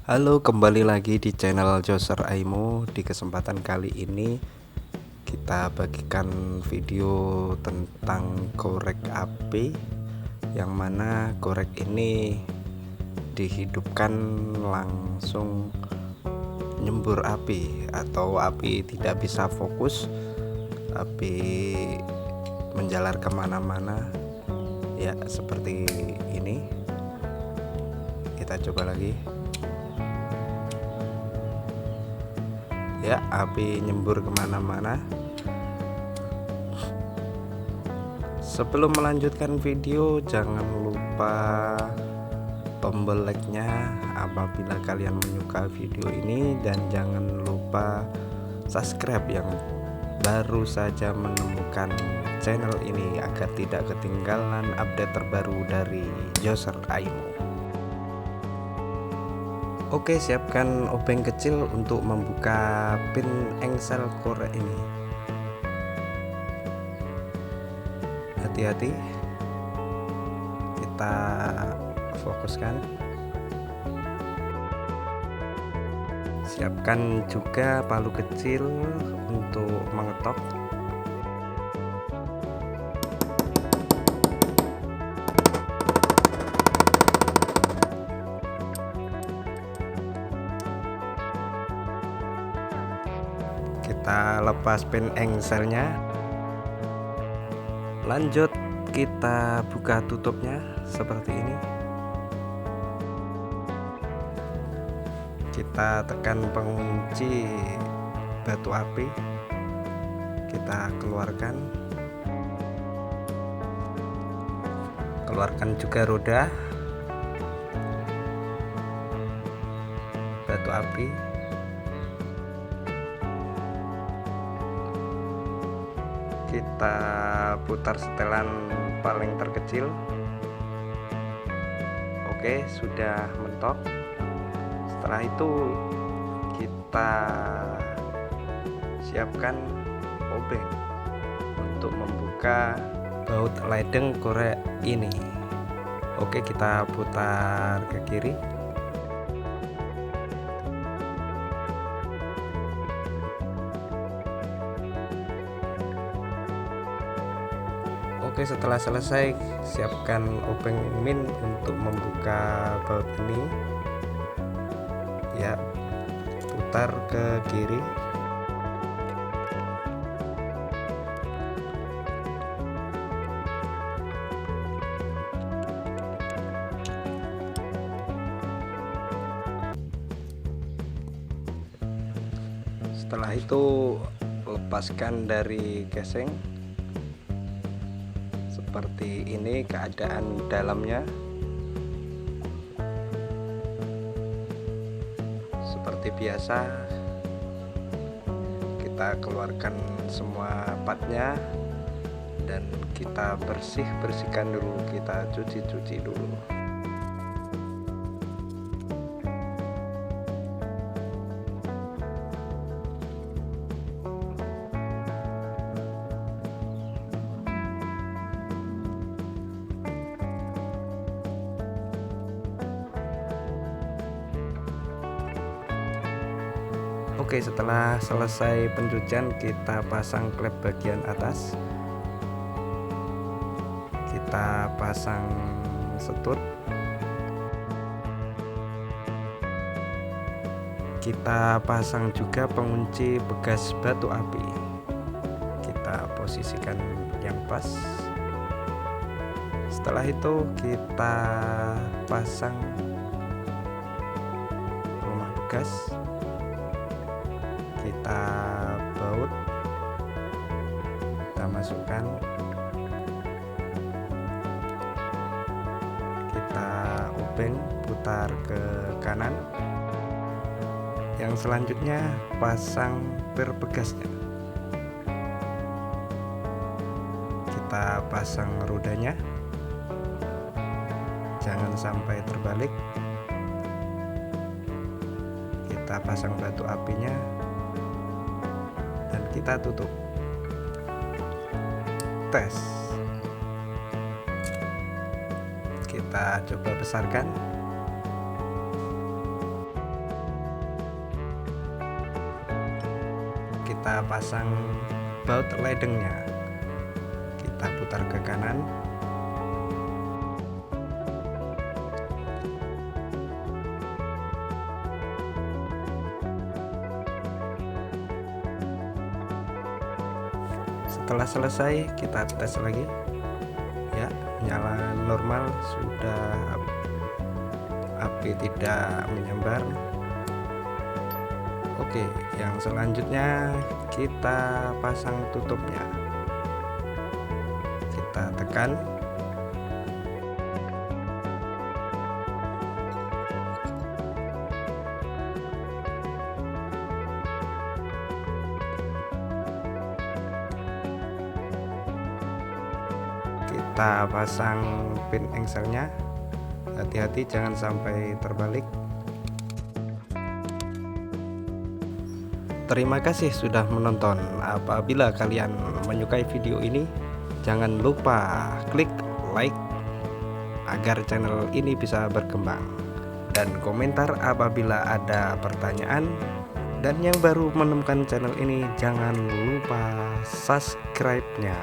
Halo, kembali lagi di channel Joser Aimo. Di kesempatan kali ini kita bagikan video tentang korek api, yang mana korek ini dihidupkan langsung nyembur api, atau api tidak bisa fokus, api menjalar kemana-mana ya, seperti ini. Kita coba lagi ya, api nyembur kemana-mana. Sebelum melanjutkan video, jangan lupa tombol like-nya apabila kalian menyukai video ini, dan jangan lupa subscribe yang baru saja menemukan channel ini agar tidak ketinggalan update terbaru dari Joser Aimo. Oke, siapkan obeng kecil untuk membuka pin engsel korek ini. Hati-hati, kita fokuskan. Siapkan juga palu kecil untuk mengetok. Kita lepas pin engselnya, lanjut kita buka tutupnya seperti ini. Kita tekan pengunci batu api, kita keluarkan juga roda batu api. Kita putar setelan paling terkecil. Oke, sudah mentok. Setelah itu kita siapkan obeng untuk membuka baut ledeng korek ini. Oke, kita putar ke kiri. Oke, setelah selesai, siapkan obeng min untuk membuka baut ini ya, putar ke kiri. Setelah itu lepaskan dari casing. Seperti ini keadaan dalamnya. Seperti biasa, kita keluarkan semua partnya dan kita bersihkan dulu, kita cuci dulu. Oke, setelah selesai pencucian, kita pasang klep bagian atas, kita pasang setut, kita pasang juga pengunci bekas batu api, kita posisikan yang pas. Setelah itu kita pasang rumah bekas, kita baut, kita masukkan, kita obeng, putar ke kanan. Yang selanjutnya pasang per bekasnya, kita pasang rodanya, jangan sampai terbalik. Kita pasang batu apinya dan kita tutup. Tes. Kita coba besarkan. kita pasang baut ledengnya. Kita putar ke kanan. Setelah selesai, kita tes lagi ya, nyala normal, sudah api tidak menyambar. Oke, yang selanjutnya kita pasang tutupnya. Kita tekan. Kita pasang pin engselnya. Hati-hati jangan sampai terbalik. Terima kasih sudah menonton. Apabila kalian menyukai video ini, jangan lupa klik like agar channel ini bisa berkembang, dan komentar apabila ada pertanyaan. Dan yang baru menemukan channel ini, jangan lupa subscribe-nya.